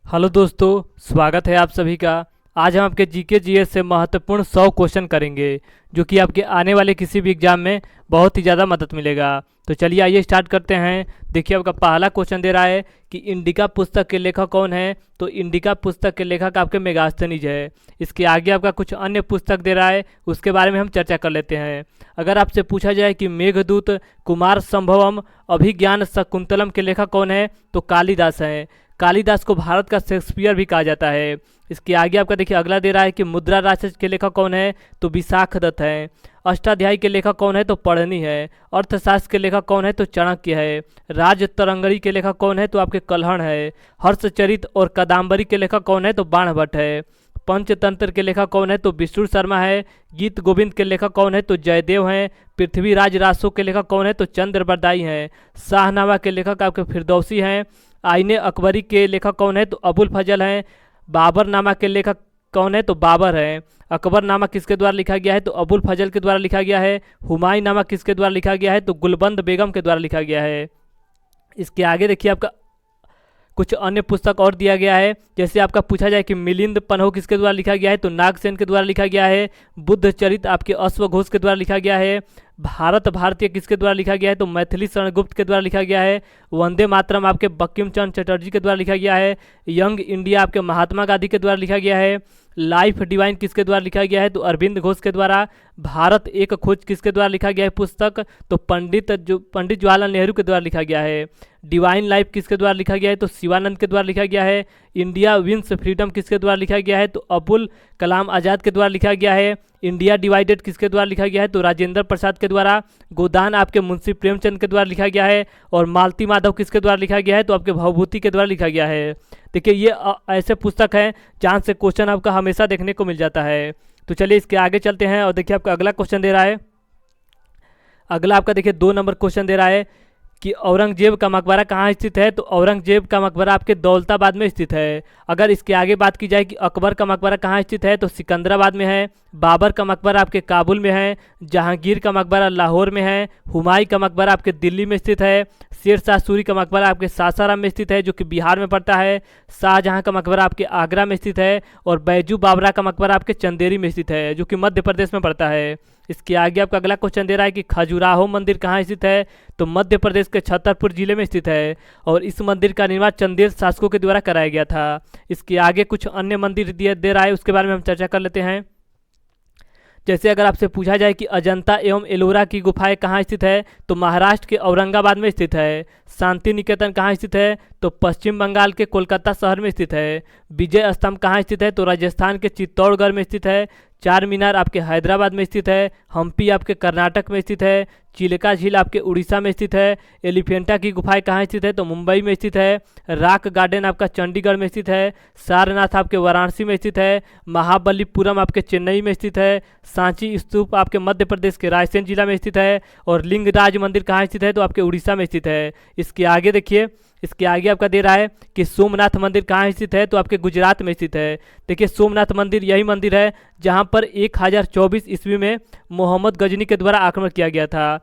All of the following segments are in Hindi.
हेलो दोस्तों, स्वागत है आप सभी का। आज हम आपके जीके जीएस से महत्वपूर्ण 100 क्वेश्चन करेंगे जो कि आपके आने वाले किसी भी एग्जाम में बहुत ही ज़्यादा मदद मिलेगा। तो चलिए आइए स्टार्ट करते हैं। देखिए आपका पहला क्वेश्चन दे रहा है कि इंडिका पुस्तक के लेखक कौन है। तो इंडिका पुस्तक के लेखक आपके मेगास्थनीज है। इसके आगे आपका कुछ अन्य पुस्तक दे रहा है, उसके बारे में हम चर्चा कर लेते हैं। अगर आपसे पूछा जाए कि मेघदूत, कुमार संभवम, अभिज्ञान शकुंतलम के लेखक कौन है, तो कालिदास हैं। कालिदास को भारत का शेक्सपियर भी कहा जाता है। इसके आगे आपका देखिए अगला दे रहा है कि मुद्रा राक्षस के लेखक कौन है, तो विशाख दत्त हैं। अष्टाध्यायी के लेखक कौन है, तो पढ़नी है। अर्थशास्त्र के लेखक कौन है, तो चाणक्य है। राज तरंगरी के लेखक कौन है, तो आपके कल्हण है। हर्षचरित और कादम्बरी के लेखक कौन है, तो बाणभट्ट है। पंचतंत्र के लेखक कौन है, तो विष्णु शर्मा है। गीत गोविंद के लेखक कौन है, तो जयदेव हैं। पृथ्वीराज रासो के लेखक कौन है, तो चंद्रबरदाई हैं। शाहनामा के लेखक आपके फिरदौसी हैं। आईने अकबरी के लेखक कौन है, तो अबुल फजल हैं। बाबरनामा के लेखक कौन है, तो बाबर हैं। अकबरनामा किसके द्वारा लिखा गया है, तो अबुल फजल के द्वारा लिखा गया है। हुमायूंनामा किसके द्वारा लिखा गया है, तो गुलबंद बेगम के द्वारा लिखा गया है। इसके आगे देखिए आपका कुछ अन्य पुस्तक और दिया गया है। जैसे आपका पूछा जाए कि मिलिंद पन्हो किसके द्वारा लिखा गया है, तो नागसेन के द्वारा लिखा गया है। बुद्ध चरित आपके अश्वघोष के द्वारा लिखा गया है। भारत भारतीय किसके द्वारा लिखा गया है, तो मैथिली शरण गुप्त के द्वारा लिखा गया है। वंदे मातरम आपके बंकिम चंद्र चटर्जी के द्वारा लिखा गया है। यंग इंडिया आपके महात्मा गांधी के द्वारा लिखा गया है। लाइफ डिवाइन किसके द्वारा लिखा गया है, तो अरविंद घोष के द्वारा। भारत एक खोज किसके द्वारा लिखा गया है पुस्तक, तो पंडित जवाहरलाल नेहरू के द्वारा लिखा गया है। डिवाइन लाइफ किसके द्वारा लिखा गया है, तो शिवानंद के द्वारा लिखा गया है। इंडिया विंस फ्रीडम किसके द्वारा लिखा गया है, तो अबुल कलाम आज़ाद के द्वारा लिखा गया है। इंडिया डिवाइडेड किसके द्वारा लिखा गया है, तो राजेंद्र प्रसाद के द्वारा। गोदान आपके मुंशी प्रेमचंद के द्वारा लिखा गया है। और मालती माधव किसके द्वारा लिखा गया है, तो आपके भवभूति के द्वारा लिखा गया है। देखिए ये ऐसे पुस्तक हैं जहाँ से क्वेश्चन आपका हमेशा देखने को मिल जाता है। तो चलिए इसके आगे चलते हैं और देखिए आपका अगला क्वेश्चन दे रहा है। अगला आपका देखिए 2 नंबर क्वेश्चन दे रहा है कि औरंगजेब का मकबरा कहाँ स्थित है। तो औरंगजेब का मकबरा आपके दौलताबाद में स्थित है। अगर इसके आगे बात की जाए कि अकबर का मकबरा कहाँ स्थित है, तो सिकंदराबाद में है। बाबर का मकबरा आपके काबुल में है। जहांगीर का मकबरा लाहौर में है। हुमायूं का मकबरा आपके दिल्ली में स्थित है। शेर शाह सूरी का मकबरा आपके सासाराम में स्थित है, जो कि बिहार में पड़ता है। शाहजहां का मकबरा आपके आगरा में स्थित है। और बैजू बावरा का मकबरा आपके चंदेरी में स्थित है, जो कि मध्य प्रदेश में पड़ता है। इसके आगे आपका अगला क्वेश्चन दे रहा है कि खजुराहो मंदिर कहाँ स्थित है, तो मध्य प्रदेश के छतरपुर जिले में स्थित है। और इस मंदिर का निर्माण चंदेल शासकों के द्वारा कराया गया था। इसके आगे कुछ अन्य मंदिर दे रहा है, उसके बारे में हम चर्चा कर लेते हैं। जैसे अगर आपसे पूछा जाए कि अजंता एवं एलोरा की गुफाएं कहाँ स्थित है, तो महाराष्ट्र के औरंगाबाद में स्थित है। शांति निकेतन कहाँ स्थित है, तो पश्चिम बंगाल के कोलकाता शहर में स्थित है। विजय स्तंभ कहाँ स्थित है, तो राजस्थान के चित्तौड़गढ़ में स्थित है। चार मीनार आपके हैदराबाद में स्थित है। हम्पी आपके कर्नाटक में स्थित है। चिल्का झील आपके उड़ीसा में स्थित है। एलिफेंटा की गुफाएं कहाँ स्थित है, तो मुंबई में स्थित है। रॉक गार्डन आपका चंडीगढ़ में स्थित है। सारनाथ आपके वाराणसी में स्थित है। महाबलीपुरम आपके चेन्नई में स्थित है। सांची स्तूप आपके मध्य प्रदेश के रायसेन जिला में स्थित है। और लिंगराज मंदिर कहाँ स्थित है, तो आपके उड़ीसा में स्थित है। इसके आगे देखिए, इसके आगे आपका दे रहा है कि सोमनाथ मंदिर कहाँ स्थित है, तो आपके गुजरात में स्थित है। देखिए सोमनाथ मंदिर यही मंदिर है जहाँ पर 1024 ईस्वी में मोहम्मद गजनी के द्वारा आक्रमण किया गया था।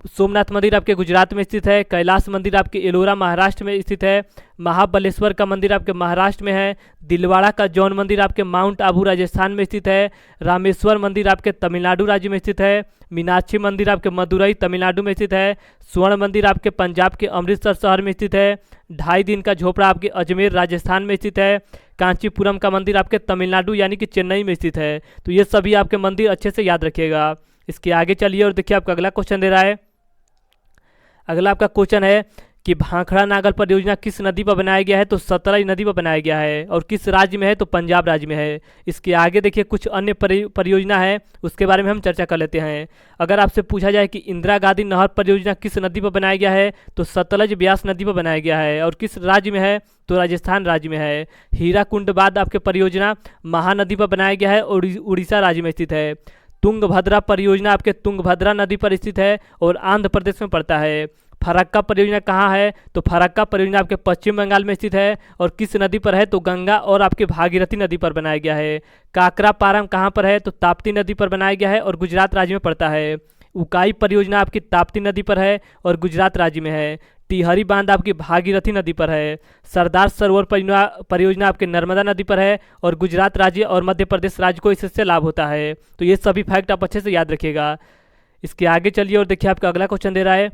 सोमनाथ मंदिर आपके गुजरात में स्थित है। कैलाश मंदिर आपके एलोरा महाराष्ट्र में स्थित है। महाबलेश्वर का मंदिर आपके महाराष्ट्र में है। दिलवाड़ा का जौन मंदिर आपके माउंट आबू राजस्थान में स्थित है। रामेश्वर मंदिर आपके तमिलनाडु राज्य में स्थित है। मीनाक्षी मंदिर आपके मदुरई तमिलनाडु में स्थित है। स्वर्ण मंदिर आपके पंजाब के अमृतसर शहर में स्थित है। 2.5 दिन का झोपड़ा आपके अजमेर राजस्थान में स्थित है। कांचीपुरम का मंदिर आपके तमिलनाडु यानी कि चेन्नई में स्थित है। तो ये सभी आपके मंदिर अच्छे से याद रखिएगा। इसके आगे चलिए और देखिए आपका अगला क्वेश्चन दे रहा है। अगला आपका क्वेश्चन है कि भाखड़ा नागल परियोजना किस नदी पर बनाया गया है, तो सतलज नदी पर बनाया गया है। और किस राज्य में है, तो पंजाब राज्य में है। इसके आगे देखिए कुछ अन्य परियोजना है, उसके बारे में हम चर्चा कर लेते हैं। अगर आपसे पूछा जाए कि इंदिरा गांधी नहर परियोजना किस नदी पर बनाया गया है, तो सतलज ब्यास नदी पर बनाया गया है। और किस राज्य में है, तो राजस्थान राज्य में है। हीराकुंड बांध आपके परियोजना महानदी पर बनाया गया है और उड़ीसा राज्य में स्थित है। तुंगभद्रा परियोजना आपके तुंगभद्रा नदी पर स्थित है और आंध्र प्रदेश में पड़ता है। फरक्का परियोजना कहाँ है, तो फरक्का परियोजना आपके पश्चिम बंगाल में स्थित है। और किस नदी पर है, तो गंगा और आपके भागीरथी नदी पर बनाया गया है। काकरा पारम कहाँ पर है, तो ताप्ती नदी पर बनाया गया है और गुजरात राज्य में पड़ता है। उकाई परियोजना आपकी ताप्ती नदी पर है और गुजरात राज्य में है। टिहरी बांध आपकी भागीरथी नदी पर है। सरदार सरोवर परियोजना परियोजना आपके नर्मदा नदी पर है। और गुजरात राज्य और मध्य प्रदेश राज्य को इससे लाभ होता है। तो ये सभी फैक्ट आप अच्छे से याद रखिएगा। इसके आगे चलिए और देखिए आपका अगला क्वेश्चन दे रहा है।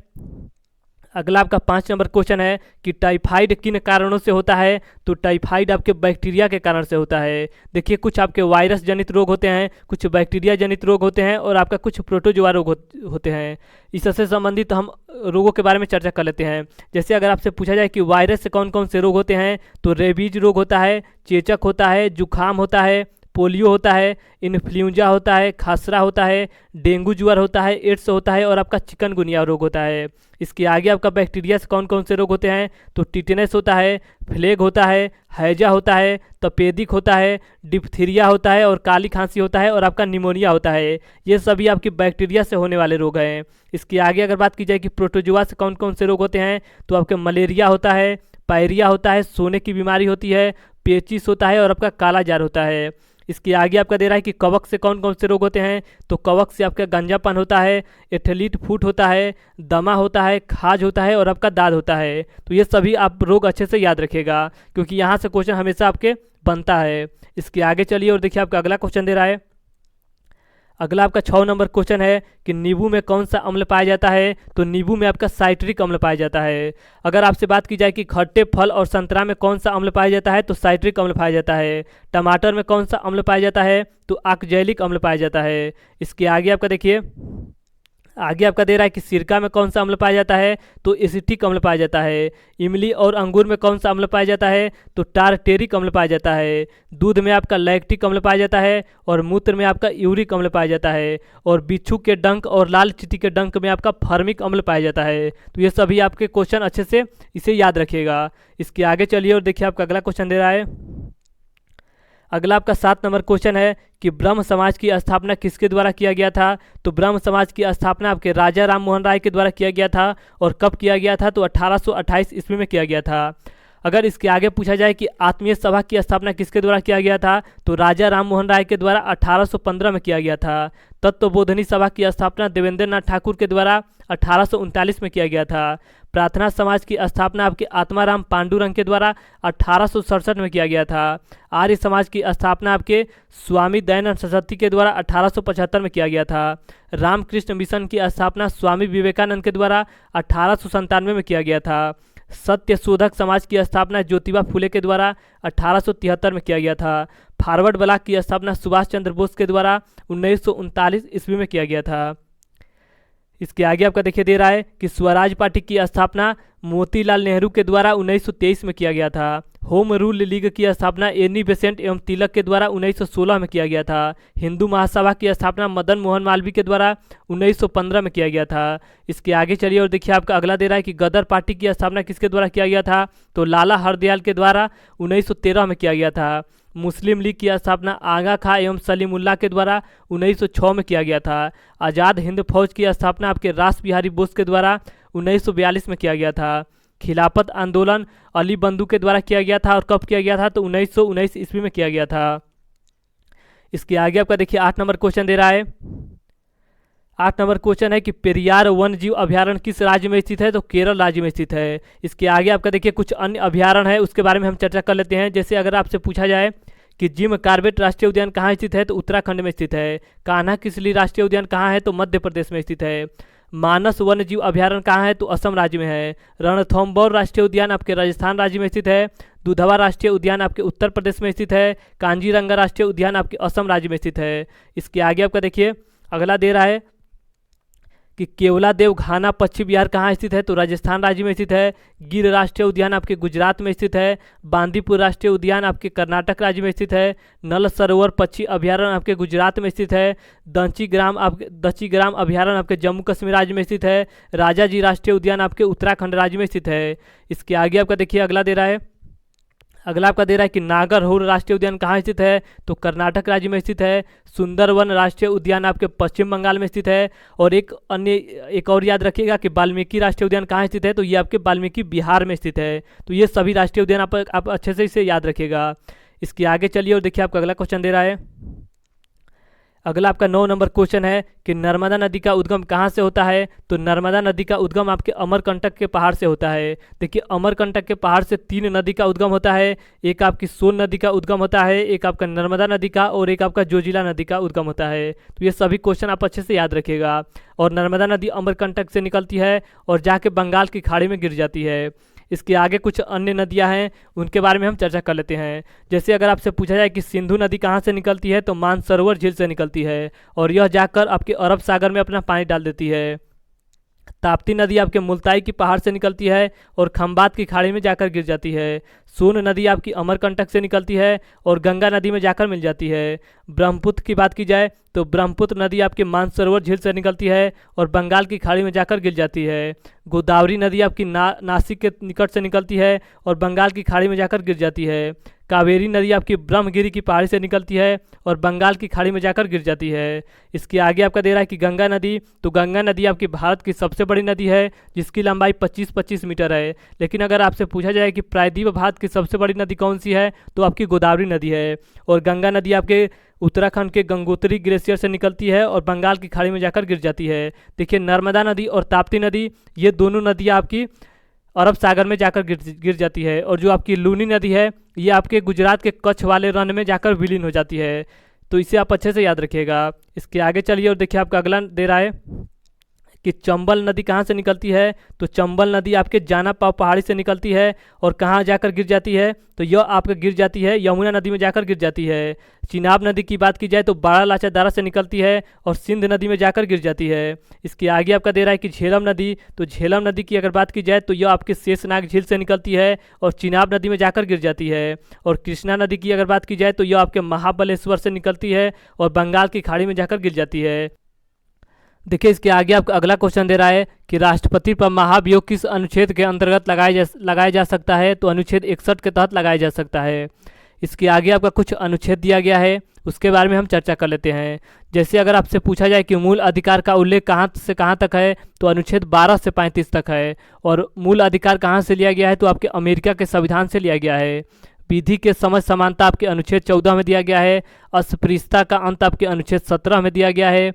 अगला आपका 5 नंबर क्वेश्चन है कि टाइफाइड किन कारणों से होता है। तो टाइफाइड आपके बैक्टीरिया के कारण से होता है। देखिए कुछ आपके वायरस जनित रोग होते हैं, कुछ बैक्टीरिया जनित रोग होते हैं और आपका कुछ प्रोटोजोआ रोग होते हैं। इससे संबंधित हम रोगों के बारे में चर्चा कर लेते हैं। जैसे अगर आपसे पूछा जाए कि वायरस से कौन कौन से रोग होते हैं, तो रेबीज रोग होता है, चेचक होता है, जुखाम होता है, पोलियो होता है, इन्फ्लुएंजा होता है, खसरा होता है, डेंगू ज्वर होता है, एड्स होता है और आपका चिकनगुनिया रोग होता है। इसके आगे आपका बैक्टीरिया से कौन कौन से रोग होते हैं, तो टिटेनस होता है, फ्लेग होता है, हैजा होता है, तपेदिक होता है, डिप्थीरिया होता है और काली खांसी होता है और आपका निमोनिया होता है। ये सभी आपकी बैक्टीरिया से होने वाले रोग हैं। इसके आगे अगर बात की जाए कि प्रोटोजोआ से कौन कौन से रोग होते हैं, तो आपके मलेरिया होता है, पायरिया होता है, सोने की बीमारी होती है, पेचिस होता है और आपका काला जार होता है। इसके आगे आपका दे रहा है कि कवक से कौन कौन से रोग होते हैं, तो कवक से आपका गंजापन होता है, एथलीट फुट होता है, दमा होता है, खाज होता है और आपका दाद होता है। तो ये सभी आप रोग अच्छे से याद रखिएगा क्योंकि यहाँ से क्वेश्चन हमेशा आपके बनता है। इसके आगे चलिए और देखिए आपका अगला क्वेश्चन दे रहा है। अगला आपका 6 नंबर क्वेश्चन है कि नींबू में कौन सा अम्ल पाया जाता है, तो नींबू में आपका साइट्रिक अम्ल पाया जाता है। अगर आपसे बात की जाए कि खट्टे फल और संतरा में कौन सा अम्ल पाया जाता है, तो साइट्रिक अम्ल पाया जाता है। टमाटर में कौन सा अम्ल पाया जाता है, तो आक्जेलिक अम्ल पाया जाता है। इसके आगे आपका देखिए आगे आपका दे रहा है कि सिरका में कौन सा अम्ल पाया जाता है, तो एसिटिक अम्ल पाया जाता है। इमली और अंगूर में कौन सा अम्ल पाया जाता है, तो टारटेरिक अम्ल पाया जाता है। दूध में आपका लैक्टिक अम्ल पाया जाता है और मूत्र में आपका यूरिक अम्ल पाया जाता है। और बिच्छू के डंक और लाल चींटी के डंक में आपका फर्मिक अम्ल पाया जाता है। तो ये सभी आपके क्वेश्चन अच्छे से इसे याद रखिएगा। इसके आगे चलिए और देखिए आपका अगला क्वेश्चन दे रहा है। अगला आपका 7 नंबर क्वेश्चन है कि ब्रह्म समाज की स्थापना किसके द्वारा किया गया था, तो ब्रह्म समाज की स्थापना आपके राजा राम मोहन राय के द्वारा किया गया था। और कब किया गया था, तो 1828 ईस्वी में किया गया था। अगर इसके आगे पूछा जाए कि आत्मीय सभा की स्थापना किसके द्वारा किया गया था, तो राजा राम मोहन राय के द्वारा 1815 में किया गया था। तत्वबोधनी सभा की स्थापना देवेंद्र नाथ ठाकुर के द्वारा 1839 में किया गया था। प्रार्थना समाज की स्थापना आपके आत्माराम पांडुरंग के द्वारा 1867 में किया गया था। आर्य समाज की स्थापना आपके स्वामी दयानंद सरस्वती के द्वारा 1875 में किया गया था। रामकृष्ण मिशन की स्थापना स्वामी विवेकानंद के द्वारा 1897 में किया गया था। सत्य शोधक समाज की स्थापना ज्योतिबा फुले के द्वारा 1873 में किया गया था। फॉरवर्ड ब्लॉक की स्थापना सुभाष चंद्र बोस के द्वारा 1939 ईस्वी में किया गया था। इसके आगे आपका देखिए दे रहा है कि स्वराज पार्टी की स्थापना मोतीलाल नेहरू के द्वारा 1923 में किया गया था। होम रूल लीग की स्थापना एनी बेसेंट एवं तिलक के द्वारा 1916 में किया गया था। हिंदू महासभा की स्थापना मदन मोहन मालवीय के द्वारा 1915 में किया गया था। इसके आगे चलिए और देखिए आपका अगला दे रहा है कि गदर पार्टी की स्थापना किसके द्वारा किया गया था, तो लाला हरदयाल के द्वारा 1913 में किया गया था। मुस्लिम लीग की स्थापना आगा खां एवं सलीमुल्लाह के द्वारा 1906 में किया गया था। आज़ाद हिंद फौज की स्थापना आपके रास बिहारी बोस के द्वारा 1942 में किया गया था। खिलाफत आंदोलन अली बंधु के द्वारा किया गया था और कब किया गया था, तो 1919 ईस्वी में किया गया था। इसके आगे आपका देखिए 8 नंबर क्वेश्चन दे रहा है। 8 नंबर क्वेश्चन है कि पेरियार वन्य जीव अभ्यारण्य किस राज्य में स्थित है, तो केरल राज्य में स्थित है। इसके आगे आपका देखिए कुछ अन्य अभ्यारण्य है, उसके बारे में हम चर्चा कर लेते हैं। जैसे अगर आपसे पूछा जाए कि जिम कार्बेट राष्ट्रीय उद्यान कहाँ स्थित है, तो उत्तराखंड में स्थित है। कान्हा किसली राष्ट्रीय उद्यान कहाँ है, तो मध्य प्रदेश में स्थित है। मानस वन्य जीव अभ्यारण्य कहाँ है, तो असम राज्य में है। रणथंबोर राष्ट्रीय उद्यान आपके राजस्थान राज्य में स्थित है। दुधवा राष्ट्रीय उद्यान आपके उत्तर प्रदेश में स्थित है। कांजीरंगा राष्ट्रीय उद्यान आपके असम राज्य में स्थित है। इसके आगे आपका देखिए अगला दे रहा है कि केवलादेव घाना पश्चिम बिहार कहाँ स्थित है, तो राजस्थान राज्य में स्थित है। गिर राष्ट्रीय उद्यान आपके गुजरात में स्थित है। बांदीपुर राष्ट्रीय उद्यान आपके कर्नाटक राज्य में स्थित है। नल सरोवर पक्षी अभ्यारण्य आपके गुजरात में स्थित है। दंचीग्राम अभ्यारण्य आपके जम्मू कश्मीर राज्य में स्थित है। राजा जी राष्ट्रीय उद्यान आपके उत्तराखंड राज्य में स्थित है। इसके आगे आपका देखिए अगला दे रहा है। अगला आपका दे रहा है कि नागरहोर राष्ट्रीय उद्यान कहाँ स्थित है, तो कर्नाटक राज्य में स्थित है। सुंदरवन राष्ट्रीय उद्यान आपके पश्चिम बंगाल में स्थित है। और एक और याद रखिएगा कि वाल्मीकि राष्ट्रीय उद्यान कहाँ स्थित है, तो ये आपके वाल्मीकि बिहार में स्थित है। तो ये सभी राष्ट्रीय उद्यान आप अच्छे से इसे याद रखिएगा। इसके आगे चलिए और देखिए आपका अगला क्वेश्चन दे रहा है। अगला आपका 9 नंबर क्वेश्चन है कि नर्मदा नदी का उद्गम कहाँ से होता है। तो नर्मदा नदी का उद्गम आपके अमरकंटक के पहाड़ से होता है। देखिए अमरकंटक के पहाड़ से 3 नदी का उद्गम होता है। एक आपकी सोन नदी का उद्गम होता है, एक आपका नर्मदा नदी का, और एक आपका जोजिला नदी का उद्गम होता है। तो ये सभी क्वेश्चन आप अच्छे से याद रखिएगा। और नर्मदा नदी अमरकंटक से निकलती है और जाके बंगाल की खाड़ी में गिर जाती है। इसके आगे कुछ अन्य नदियां हैं, उनके बारे में हम चर्चा कर लेते हैं। जैसे अगर आपसे पूछा जाए कि सिंधु नदी कहाँ से निकलती है, तो मानसरोवर झील से निकलती है और यह जाकर आपके अरब सागर में अपना पानी डाल देती है। ताप्ती नदी आपके मुल्ताई की पहाड़ से निकलती है और खंबात की खाड़ी में जाकर गिर जाती है। सोन नदी आपकी अमरकंटक से निकलती है और गंगा नदी में जाकर मिल जाती है। ब्रह्मपुत्र की बात की जाए तो ब्रह्मपुत्र नदी आपके मानसरोवर झील से निकलती है और बंगाल की खाड़ी में जाकर गिर जाती है। गोदावरी नदी आपकी नासिक के निकट से निकलती है और बंगाल की खाड़ी में जाकर गिर जाती है। कावेरी नदी आपकी ब्रह्मगिरी की पहाड़ी से निकलती है और बंगाल की खाड़ी में जाकर गिर जाती है। इसके आगे आपका दे रहा है कि गंगा नदी, तो गंगा नदी आपकी भारत की सबसे बड़ी नदी है जिसकी लंबाई 25-25 मीटर है। लेकिन अगर आपसे पूछा जाए कि प्रायद्वीप भारत की सबसे बड़ी नदी कौन सी है, तो आपकी गोदावरी नदी है। और गंगा नदी आपके उत्तराखंड के गंगोत्री ग्लेशियर से निकलती है और बंगाल की खाड़ी में जाकर गिर जाती है। देखिए नर्मदा नदी और ताप्ती नदी, ये दोनों नदियाँ आपकी अरब सागर में जाकर गिर जाती है। और जो आपकी लूनी नदी है, ये आपके गुजरात के कच्छ वाले रण में जाकर विलीन हो जाती है। तो इसे आप अच्छे से याद रखिएगा। इसके आगे चलिए और देखिए आपका अगला दे रहा है कि चंबल नदी कहाँ से निकलती है। तो चंबल नदी आपके जानापाव पहाड़ी से निकलती है और कहाँ जाकर गिर जाती है, तो यह आपके गिर जाती है यमुना नदी में जाकर गिर जाती है। चिनाब नदी की बात की जाए तो बारालाचा दारा से निकलती है और सिंध नदी में जाकर गिर जाती है। इसके आगे आपका दे रहा है कि झेलम नदी, तो झेलम नदी की अगर बात की जाए तो यह आपके शेषनाग झील से निकलती है और चिनाब नदी में जाकर गिर जाती है। और कृष्णा नदी की अगर बात की जाए तो यह आपके महाबलेश्वर से निकलती है और बंगाल की खाड़ी में जाकर गिर जाती है। देखिए इसके आगे आपका अगला क्वेश्चन दे रहा है कि राष्ट्रपति पर महाभियोग किस अनुच्छेद के अंतर्गत लगाया जा सकता है। तो अनुच्छेद 61 के तहत लगाया जा सकता है। इसके आगे आपका कुछ अनुच्छेद दिया गया है, उसके बारे में हम चर्चा कर लेते हैं। जैसे अगर आपसे पूछा जाए कि मूल अधिकार का उल्लेख कहाँ से कहाँ तक है, तो अनुच्छेद 12 से 35 तक है। और मूल अधिकार कहाँ से लिया गया है, तो आपके अमेरिका के संविधान से लिया गया है। विधि के समझ समानता आपके अनुच्छेद 14 में दिया गया है। अस्पृश्यता का अंत आपके अनुच्छेद 17 में दिया गया है।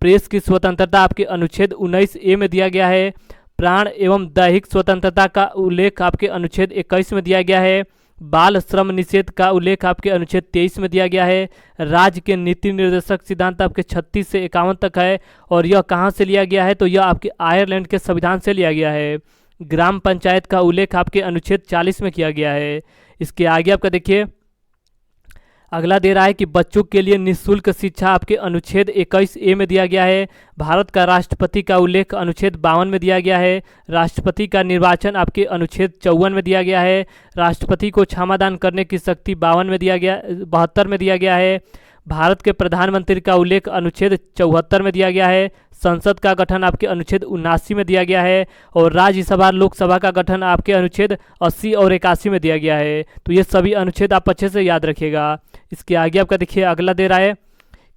प्रेस की स्वतंत्रता आपके अनुच्छेद 19A में दिया गया है। प्राण एवं दैहिक स्वतंत्रता का उल्लेख आपके अनुच्छेद 21 में दिया गया है। बाल श्रम निषेध का उल्लेख आपके अनुच्छेद 23 में दिया गया है। राज्य के नीति निर्देशक सिद्धांत आपके 36 से 51 तक है। और यह कहाँ से लिया गया है, तो यह आपके आयरलैंड के संविधान से लिया गया है। ग्राम पंचायत का उल्लेख आपके अनुच्छेद 40 में किया गया है। इसके आगे आपका देखिए अगला दे रहा है कि बच्चों के लिए निःशुल्क शिक्षा आपके अनुच्छेद 21A में दिया गया है। भारत का राष्ट्रपति का उल्लेख अनुच्छेद 52 में दिया गया है। राष्ट्रपति का निर्वाचन आपके अनुच्छेद 54 में दिया गया है। राष्ट्रपति को क्षमादान करने की शक्ति 72 में दिया गया है। भारत के प्रधानमंत्री का उल्लेख अनुच्छेद 74 में दिया गया है। संसद का गठन आपके अनुच्छेद 79 में दिया गया है। और राज्यसभा लोकसभा का गठन आपके अनुच्छेद 80 और 81 में दिया गया है। तो ये सभी अनुच्छेद आप अच्छे से याद रखिएगा। इसके आगे आपका देखिए अगला दे रहा है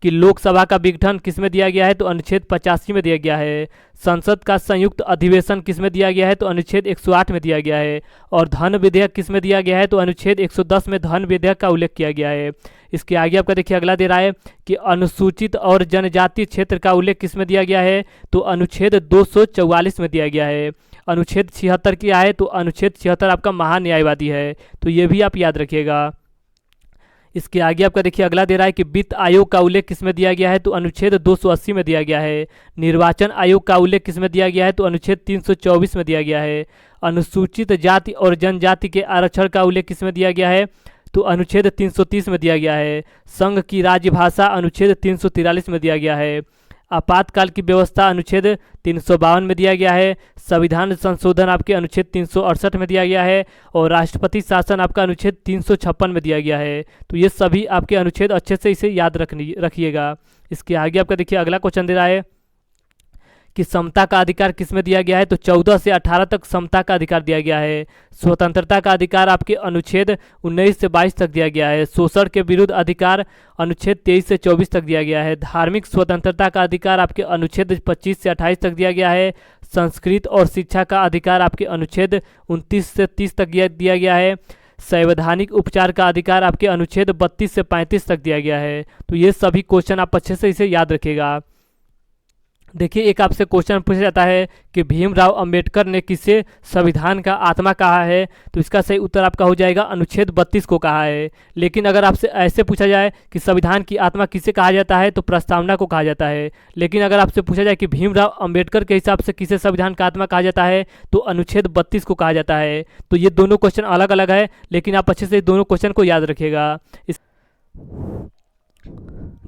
कि लोकसभा का विघटन किस में दिया गया है, तो अनुच्छेद 85 में दिया गया है। संसद का संयुक्त अधिवेशन किस में दिया गया है, तो अनुच्छेद 108 में दिया गया है। और धन विधेयक किस में दिया गया है, तो अनुच्छेद 110 में धन विधेयक का उल्लेख किया गया है। इसके आगे आपका देखिए अगला दे रहा है कि अनुसूचित और जनजातीय क्षेत्र का उल्लेख किस में दिया गया है, तो अनुच्छेद 244 में दिया गया है। अनुच्छेद 76 क्या है, तो अनुच्छेद 76 आपका महान्यायवादी है। तो ये भी आप याद रखिएगा। इसके आगे आपका देखिए अगला दे रहा है कि वित्त आयोग का उल्लेख किस में दिया गया है, तो अनुच्छेद 280 में दिया गया है। निर्वाचन आयोग का उल्लेख किस में दिया गया है, तो अनुच्छेद 324 में दिया गया है। अनुसूचित जाति और जनजाति के आरक्षण का उल्लेख किस में दिया गया है, तो अनुच्छेद 330 में दिया गया है। संघ की राज्यभाषा अनुच्छेद 343 में दिया गया है। आपातकाल की व्यवस्था अनुच्छेद 352 में दिया गया है। संविधान संशोधन आपके अनुच्छेद 368 में दिया गया है। और राष्ट्रपति शासन आपका अनुच्छेद 356 में दिया गया है। तो ये सभी आपके अनुच्छेद अच्छे से इसे याद रखिएगा। इसके आगे आपका देखिए अगला क्वेश्चन दे रहा है कि समता का अधिकार किस में दिया गया है, तो 14 से 18 तक समता का अधिकार दिया गया है। स्वतंत्रता का अधिकार आपके अनुच्छेद 19 से 22 तक दिया गया है। शोषण के विरुद्ध अधिकार अनुच्छेद 23 से 24 तक दिया गया है। धार्मिक स्वतंत्रता का अधिकार आपके अनुच्छेद 25 से 28 तक दिया गया है। संस्कृत और शिक्षा का अधिकार आपके अनुच्छेद 29 से 30 तक दिया गया है। संवैधानिक उपचार का अधिकार आपके अनुच्छेद 32 से 35 तक दिया गया है। तो ये सभी क्वेश्चन आप अच्छे से इसे याद रखिएगा। देखिए, एक आपसे क्वेश्चन पूछा जाता है कि भीमराव अंबेडकर ने किसे संविधान का आत्मा कहा है, तो इसका सही उत्तर आपका हो जाएगा अनुच्छेद 32 को कहा है। लेकिन अगर आपसे ऐसे पूछा जाए कि संविधान की आत्मा किसे कहा जाता है, तो प्रस्तावना को कहा जाता है। लेकिन अगर आपसे पूछा जाए कि भीमराव अंबेडकर के हिसाब से किसे संविधान का आत्मा कहा जाता है, तो अनुच्छेद 32 को कहा जाता है। तो ये दोनों क्वेश्चन अलग अलग है, लेकिन आप अच्छे से दोनों क्वेश्चन को याद रखिएगा।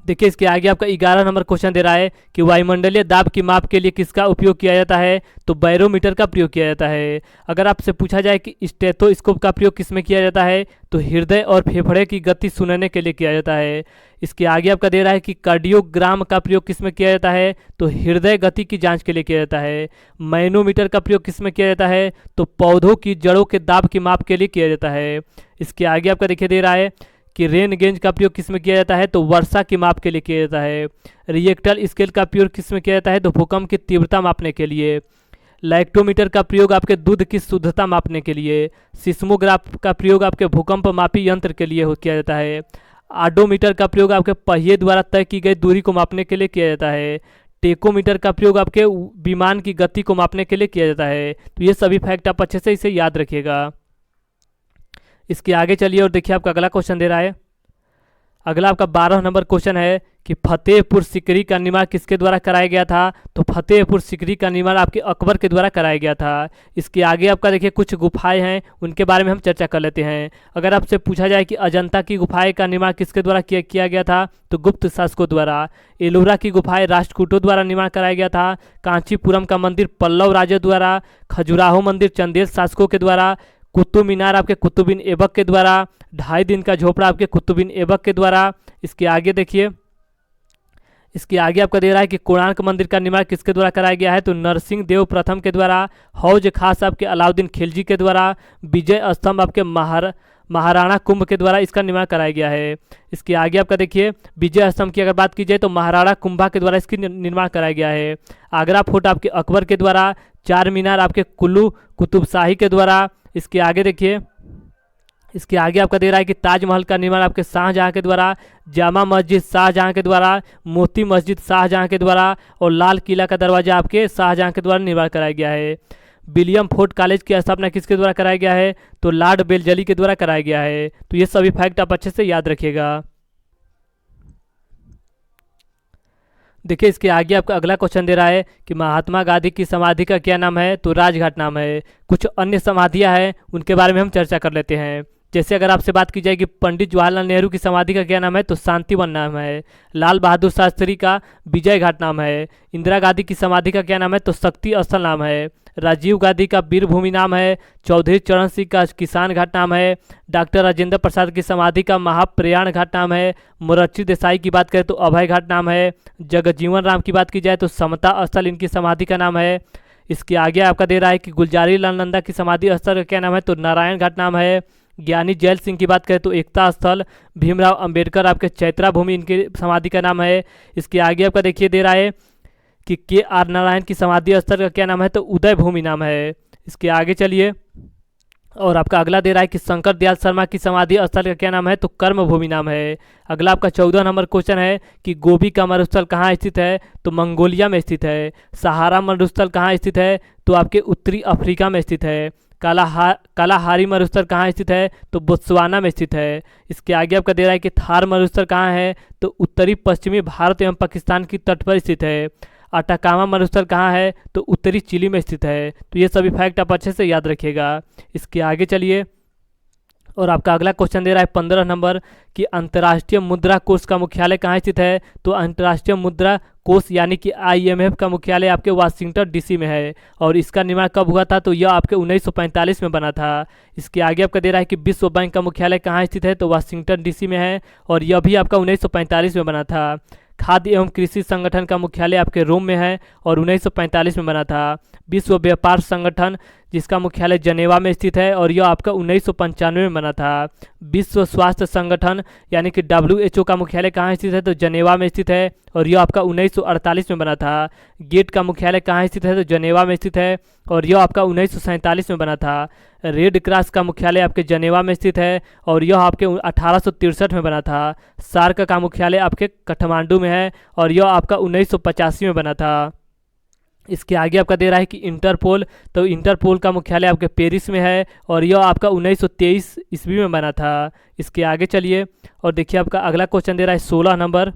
देखिए, इसके आगे आपका 11 नंबर क्वेश्चन दे रहा है कि वायुमंडलीय दाब की माप के लिए किसका उपयोग किया जाता है, तो बैरोमीटर का प्रयोग किया जाता है। अगर आपसे पूछा जाए कि स्टेथोस्कोप का प्रयोग किसमें किया जाता है, तो हृदय और फेफड़े की गति सुनने के लिए किया जाता है। इसके आगे आपका दे रहा है कि कार्डियोग्राम का प्रयोग किसमें किया जाता है, तो हृदय गति की जांच के लिए किया जाता है। मैनोमीटर का प्रयोग किसमें किया जाता है, तो पौधों की जड़ों के दाब की माप के लिए किया जाता है। इसके आगे आपका देखिए दे रहा है कि रेन गेज का प्रयोग किसमें किया जाता है, तो वर्षा की माप के लिए किया जाता है। रिएक्टर स्केल का प्रयोग किसमें किया जाता है, तो भूकंप की तीव्रता मापने के लिए। लैक्टोमीटर का प्रयोग आपके दूध की शुद्धता मापने के लिए। सिस्मोग्राफ का प्रयोग आपके भूकंप मापी यंत्र के लिए किया जाता है। आडोमीटर का प्रयोग आपके पहिए द्वारा तय की गई दूरी को मापने के लिए किया जाता है। टेकोमीटर का प्रयोग आपके विमान की गति को मापने के लिए किया जाता है। तो ये सभी फैक्ट आप अच्छे से इसे याद रखिएगा। इसके आगे चलिए और देखिए आपका अगला क्वेश्चन दे रहा है। अगला आपका 12 नंबर क्वेश्चन है कि फतेहपुर सीकरी का निर्माण किसके द्वारा कराया गया था, तो फतेहपुर सीकरी का निर्माण आपके अकबर के द्वारा कराया गया था। इसके आगे आपका देखिए कुछ गुफाएं हैं, उनके बारे में हम चर्चा कर लेते हैं। अगर आपसे पूछा जाए कि अजंता की गुफाएं का निर्माण किसके द्वारा किया गया था, तो गुप्त शासकों द्वारा। एलोरा की गुफाएं राष्ट्रकूटों द्वारा निर्माण कराया गया था। कांचीपुरम का मंदिर पल्लव राजे द्वारा। खजुराहो मंदिर चंदेल शासकों के द्वारा। कुतुब मीनार आपके कुतुब बिन ऐबक के द्वारा। 2.5 दिन का झोपड़ा आपके कुतुब बिन ऐबक के द्वारा। इसके आगे देखिए, इसके आगे आपका दे रहा है कि कोणार्क मंदिर का निर्माण किसके द्वारा कराया गया है, तो नरसिंह देव प्रथम के द्वारा। हौज खास आपके अलाउद्दीन खिलजी के द्वारा। विजय स्तंभ आपके महाराणा कुंभ के द्वारा इसका निर्माण कराया गया है। इसके आगे आपका देखिए विजय स्तंभ की अगर बात की जाए तो महाराणा कुंभा के द्वारा इसकी निर्माण कराया गया है। आगरा फोर्ट आपके अकबर के द्वारा। 4 मीनार आपके कुल्लू कुतुब शाही के द्वारा। इसके आगे देखिए, इसके आगे आपका दे रहा है कि ताजमहल का निर्माण आपके शाहजहां के द्वारा। जामा मस्जिद शाहजहां के द्वारा। मोती मस्जिद शाहजहां के द्वारा। और लाल किला का दरवाजा आपके शाहजहां के द्वारा निर्माण कराया गया है। विलियम फोर्ट कॉलेज की स्थापना किसके द्वारा कराया गया है, तो लॉर्ड बेलजली के द्वारा कराया गया है। तो ये सभी फैक्ट आप अच्छे से याद रखिएगा। देखिए, इसके आगे आपका अगला क्वेश्चन दे रहा है कि महात्मा गांधी की समाधि का क्या नाम है, तो राजघाट नाम है। कुछ अन्य समाधियां हैं, उनके बारे में हम चर्चा कर लेते हैं। जैसे अगर आपसे बात की जाए कि पंडित जवाहरलाल नेहरू की समाधि का क्या नाम है, तो शांतिवन नाम है। लाल बहादुर शास्त्री का विजय घाट नाम है। इंदिरा गांधी की समाधि का क्या नाम है, तो शक्ति स्थल नाम है। राजीव गांधी का वीरभूमि नाम है। चौधरी चरण सिंह का किसान घाट नाम है। डॉक्टर राजेंद्र प्रसाद की समाधि का महाप्रयाण घाट नाम है। मोरारजी देसाई की बात करें तो अभय घाट नाम है। जगजीवन राम की बात की जाए तो समता स्थल इनकी समाधि का नाम है। इसके आगे आपका दे रहा है कि गुलजारी लाल नंदा की समाधि स्थल का क्या नाम है, तो नारायण घाट नाम है। ज्ञानी जैल सिंह की बात करें तो एकता स्थल। भीमराव अंबेडकर आपके चैत्रा भूमि इनकी समाधि का नाम है। इसके आगे आपका देखिए दे रहा है कि के.आर. नारायण की समाधि स्थल का क्या नाम है, तो उदय भूमि नाम है। इसके आगे चलिए और आपका अगला दे रहा है कि शंकर दयाल शर्मा की समाधि स्थल का क्या नाम है, तो कर्म भूमि नाम है। अगला आपका 14 नंबर क्वेश्चन है कि गोबी का मरुस्थल कहाँ स्थित है, तो मंगोलिया में स्थित है। सहारा मरुस्थल कहाँ स्थित है, तो आपके उत्तरी अफ्रीका में स्थित है। कालाहारी मरुस्थल कहाँ स्थित है, तो बोत्सवाना में स्थित है। इसके आगे आपका दे रहा है कि थार मरुस्थल कहाँ है, तो उत्तरी पश्चिमी भारत एवं पाकिस्तान की तट पर स्थित है। अटाकामा मरुस्थल कहाँ है, तो उत्तरी चिली में स्थित है। तो ये सभी फैक्ट आप अच्छे से याद रखिएगा। इसके आगे चलिए और आपका अगला क्वेश्चन दे रहा है 15 नंबर कि अंतर्राष्ट्रीय मुद्रा कोष का मुख्यालय कहाँ स्थित है, तो अंतर्राष्ट्रीय मुद्रा कोष यानी कि IMF का मुख्यालय आपके वाशिंगटन DC में है। और इसका निर्माण कब हुआ था, तो यह आपके 1945 में बना था। इसके आगे आपका दे रहा है कि विश्व बैंक का मुख्यालय कहाँ स्थित है, तो वाशिंगटन DC में है और यह भी आपका 1945 में बना था। खाद्य एवं कृषि संगठन का मुख्यालय आपके रोम में है और 1945 में बना था। विश्व व्यापार संगठन जिसका मुख्यालय जनेवा में स्थित है और यह आपका 1995 में बना था। विश्व स्वास्थ्य संगठन यानी कि WHO का मुख्यालय कहाँ स्थित है? तो जनेवा में स्थित है और यह आपका 1948 में बना था। गेट का मुख्यालय कहाँ स्थित है? तो जनेवा में स्थित है और यह आपका 1947 में बना था। रेड क्रॉस का मुख्यालय आपके जनेवा में स्थित है और यह आपके 1863 में बना था। सार्क का मुख्यालय आपके काठमांडू में है और यह आपका 1985 में बना था। इसके आगे आपका दे रहा है कि इंटरपोल, तो इंटरपोल का मुख्यालय आपके पेरिस में है और यह आपका 1923 ईस्वी में बना था। इसके आगे चलिए और देखिए आपका अगला क्वेश्चन दे रहा है 16 नंबर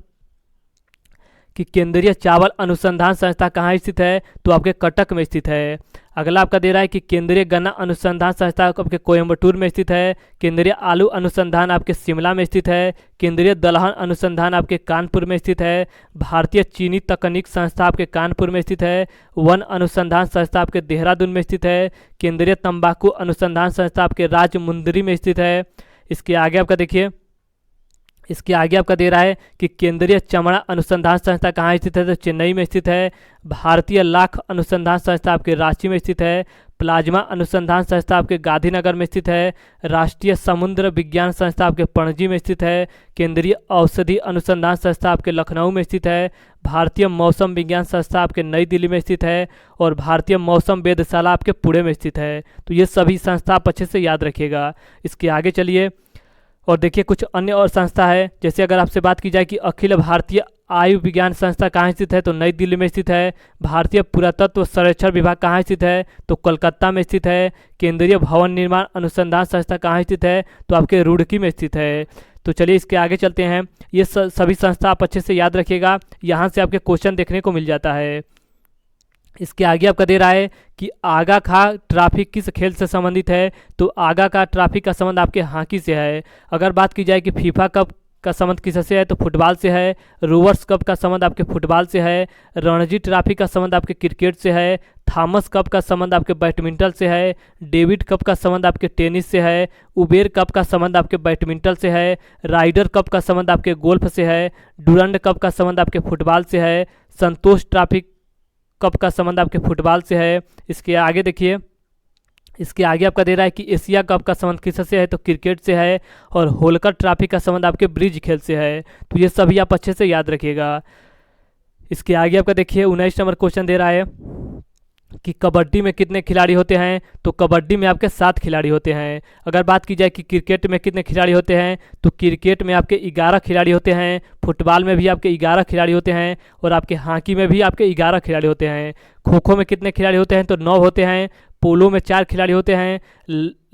कि केंद्रीय चावल अनुसंधान संस्था कहाँ स्थित है? तो आपके कटक में स्थित है। अगला आपका दे रहा है कि केंद्रीय गन्ना अनुसंधान संस्था आपके कोयम्बटूर में स्थित है। केंद्रीय आलू अनुसंधान आपके शिमला में स्थित है। केंद्रीय दलहन अनुसंधान आपके कानपुर में स्थित है। भारतीय चीनी तकनीक संस्था आपके कानपुर में स्थित है। वन अनुसंधान संस्था आपके देहरादून में स्थित है। केंद्रीय तंबाकू अनुसंधान संस्था आपके राजमुंदरी में स्थित है। इसके आगे आपका देखिए, इसके आगे आपका दे रहा है कि केंद्रीय चमड़ा अनुसंधान संस्था कहाँ स्थित है? तो चेन्नई में स्थित है। भारतीय लाख अनुसंधान संस्था आपके रांची में स्थित है। प्लाज्मा अनुसंधान संस्था आपके गांधीनगर में स्थित है। राष्ट्रीय समुद्र विज्ञान संस्था आपके पणजी में स्थित है। केंद्रीय औषधि अनुसंधान संस्था आपके लखनऊ में स्थित है। भारतीय मौसम विज्ञान संस्था आपके नई दिल्ली में स्थित है और भारतीय मौसम वेधशाला आपके पुणे में स्थित है। तो ये सभी संस्था आप अच्छे से याद रखिएगा। इसके आगे चलिए और देखिए कुछ अन्य और संस्था है, जैसे अगर आपसे बात की जाए कि अखिल भारतीय आयु विज्ञान संस्था कहाँ स्थित है? तो नई दिल्ली में स्थित है। भारतीय पुरातत्व सर्वेक्षण विभाग कहाँ स्थित है? तो कोलकाता में स्थित है। केंद्रीय भवन निर्माण अनुसंधान संस्था कहाँ स्थित है? तो आपके रुड़की में स्थित है। तो चलिए इसके आगे चलते हैं। ये सभी संस्था आप अच्छे से याद रखिएगा, यहाँ से आपके क्वेश्चन देखने को मिल जाता है। इसके आगे आपका दे रहा है कि आगा खा ट्रॉफी किस खेल से संबंधित है? तो आगा खा ट्रॉफी का संबंध आपके हॉकी से है। अगर बात की जाए कि फीफा कप का संबंध किससे है? तो फुटबॉल से है। रोवर्स कप का संबंध आपके फुटबॉल से है। रणजी ट्रॉफी का संबंध आपके क्रिकेट से है। थॉमस कप का संबंध आपके बैडमिंटन से है। डेविड कप का संबंध आपके टेनिस से है। उबेर कप का संबंध आपके बैडमिंटन से है। राइडर कप का संबंध आपके गोल्फ से है। डुरंड कप का संबंध आपके फुटबॉल से है। संतोष ट्रॉफी कप का संबंध आपके फुटबॉल से है। इसके आगे देखिए, इसके आगे आपका दे रहा है कि एशिया कप का संबंध किससे है? तो क्रिकेट से है और होलकर ट्रॉफी का संबंध आपके ब्रिज खेल से है। तो ये सभी आप अच्छे से याद रखिएगा। इसके आगे आपका देखिए 19 नंबर क्वेश्चन दे रहा है कि कबड्डी में कितने खिलाड़ी होते हैं? तो कबड्डी में आपके 7 खिलाड़ी होते हैं। अगर बात की जाए कि क्रिकेट में कितने खिलाड़ी होते हैं? तो क्रिकेट में आपके 11 खिलाड़ी होते हैं। फुटबॉल में भी आपके 11 खिलाड़ी होते हैं और आपके हॉकी में भी आपके 11 खिलाड़ी होते हैं। खो खो में कितने खिलाड़ी होते हैं? तो 9 होते हैं। पोलो में 4 खिलाड़ी होते हैं।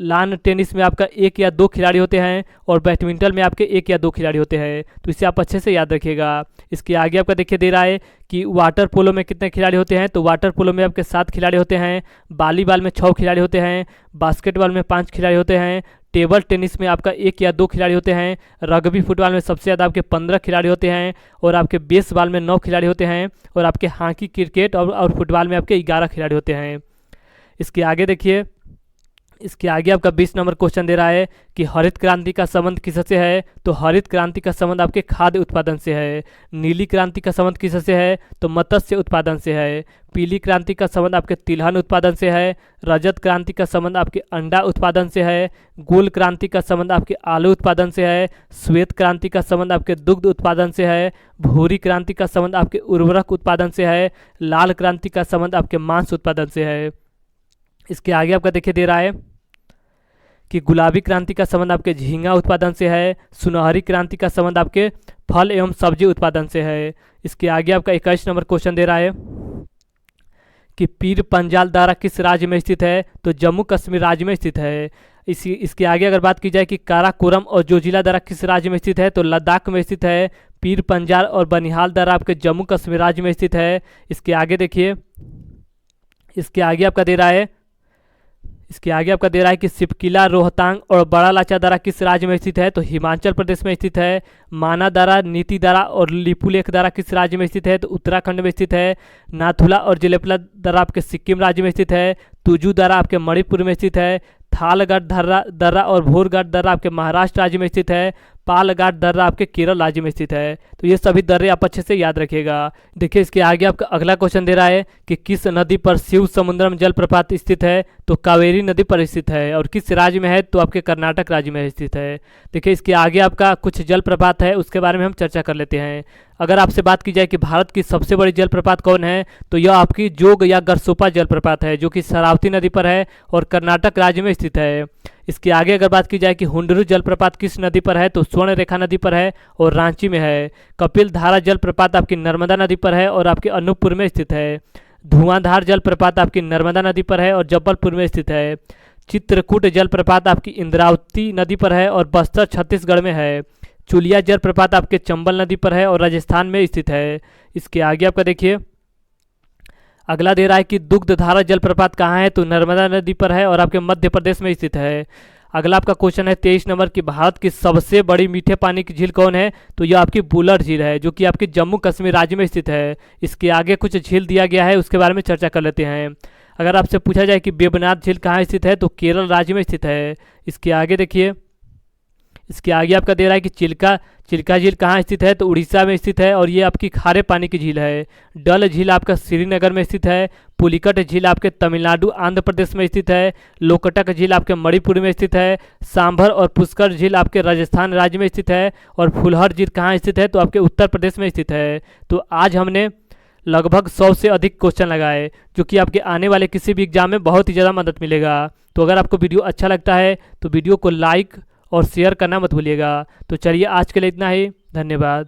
लान टेनिस में आपका 1 या 2 खिलाड़ी होते हैं और बैडमिंटन में आपके 1 या 2 खिलाड़ी होते हैं। तो इसे आप अच्छे से याद रखिएगा। इसके आगे आपका देखिए दे रहा है कि वाटर पोलो में कितने खिलाड़ी होते हैं? तो वाटर पोलो में आपके 7 खिलाड़ी होते हैं। वॉलीबॉल में 6 खिलाड़ी होते हैं। बास्केटबॉल में 5 खिलाड़ी होते हैं। टेबल टेनिस में आपका 1 या 2 खिलाड़ी होते हैं। रग्बी फुटबॉल में सबसे ज़्यादा आपके 15 खिलाड़ी होते हैं और आपके बेसबॉल में 9 खिलाड़ी होते हैं और आपके हॉकी क्रिकेट और फुटबॉल में आपके 11 खिलाड़ी होते हैं। इसके आगे देखिए, इसके आगे आपका 20 नंबर क्वेश्चन दे रहा है कि हरित क्रांति का संबंध किससे है? तो हरित क्रांति का संबंध आपके खाद्य उत्पादन से है। नीली क्रांति का संबंध किससे है? तो मत्स्य उत्पादन से है। पीली क्रांति का संबंध आपके तिलहन उत्पादन से है। रजत क्रांति का संबंध आपके अंडा उत्पादन से है। गोल क्रांति का संबंध आपके आलू उत्पादन से है। श्वेत क्रांति का संबंध आपके दुग्ध उत्पादन से है। भूरी क्रांति का संबंध आपके उर्वरक उत्पादन से है। लाल क्रांति का संबंध आपके मांस उत्पादन से है। इसके आगे आपका देखिए दे रहा है कि गुलाबी क्रांति का संबंध आपके झींगा उत्पादन से है। सुनहरी क्रांति का संबंध आपके फल एवं सब्जी उत्पादन से है। इसके आगे आपका 21 नंबर क्वेश्चन दे रहा है कि पीर पंजाल दारा किस राज्य में स्थित है? तो जम्मू कश्मीर राज्य में स्थित है। इसके आगे अगर बात की जाए कि काराकोरम और जोजिला दारा किस राज्य में स्थित है? तो लद्दाख में स्थित है। पीर पंजाल और बनिहाल दारा आपके जम्मू कश्मीर राज्य में स्थित है। इसके आगे देखिए, इसके आगे आपका दे रहा है, इसके आगे आपका दे रहा है कि सिपकिला, रोहतांग और बड़ा लाचा दारा किस राज्य में स्थित है? तो हिमाचल प्रदेश में स्थित है। माना दारा, नीति दारा और लिपुलेख दारा किस राज्य में स्थित है? तो उत्तराखंड में स्थित है। नाथुला और जेलेपला दारा आपके सिक्किम राज्य में स्थित है। तुजू दारा आपके मणिपुर में स्थित है। थालगढ़ दर्रा और भोरगढ़ दर्रा आपके महाराष्ट्र राज्य में स्थित है। पालघाट दर्रा आपके केरल राज्य में स्थित है। तो ये सभी दर्रे आप अच्छे से याद रखिएगा। देखिए इसके आगे आपका अगला क्वेश्चन दे रहा है कि किस नदी पर शिव समुद्रम जलप्रपात स्थित है, तो कावेरी नदी पर स्थित है। और किस राज्य में है, तो आपके कर्नाटक राज्य में स्थित है। देखिए इसके आगे आपका कुछ जलप्रपात है, उसके बारे में हम चर्चा कर लेते हैं। अगर आपसे बात की जाए कि भारत की सबसे बड़ी जलप्रपात कौन है, तो यह आपकी जोग या गरसोपा जलप्रपात है, जो कि शरावती नदी पर है और कर्नाटक राज्य में स्थित है। इसके आगे अगर बात की जाए कि हुंडरू जलप्रपात किस नदी पर है, तो स्वर्ण रेखा नदी पर है और रांची में है। कपिल धारा जलप्रपात आपकी नर्मदा नदी पर है और आपके अनूपपुर में स्थित है। धुआंधार जलप्रपात आपकी नर्मदा नदी पर है और जबलपुर में स्थित है। चित्रकूट जलप्रपात आपकी इंद्रावती नदी पर है और बस्तर छत्तीसगढ़ में है। चुलिया जलप्रपात आपके चंबल नदी पर है और राजस्थान में स्थित है। इसके आगे आपका देखिए अगला दे रहा है कि दुग्धधारा जलप्रपात कहाँ है, तो नर्मदा नदी पर है और आपके मध्य प्रदेश में स्थित है। अगला आपका क्वेश्चन है 23 नंबर की भारत की सबसे बड़ी मीठे पानी की झील कौन है, तो यह आपकी बुलर झील है, जो कि आपके जम्मू कश्मीर राज्य में स्थित है। इसके आगे कुछ झील दिया गया है, उसके बारे में चर्चा कर लेते हैं। अगर आपसे पूछा जाए कि वेबनाथ झील कहाँ स्थित है, तो केरल राज्य में स्थित है। इसके आगे देखिए इसके आगे आपका दे रहा है कि चिल्का झील कहाँ स्थित है, तो उड़ीसा में स्थित है और ये आपकी खारे पानी की झील है। डल झील आपका श्रीनगर में स्थित है। पुलिकट झील आपके तमिलनाडु आंध्र प्रदेश में स्थित है। लोकटक झील आपके मणिपुर में स्थित है। सांभर और पुष्कर झील आपके राजस्थान राज्य में स्थित है। और फुलहर झील कहाँ स्थित है, तो आपके उत्तर प्रदेश में स्थित है। तो आज हमने लगभग 100 से अधिक क्वेश्चन लगाए, जो कि आपके आने वाले किसी भी एग्जाम में बहुत ही ज़्यादा मदद मिलेगा। तो अगर आपको वीडियो अच्छा लगता है तो वीडियो को लाइक और शेयर करना मत भूलिएगा। तो चलिए आज के लिए इतना ही, धन्यवाद।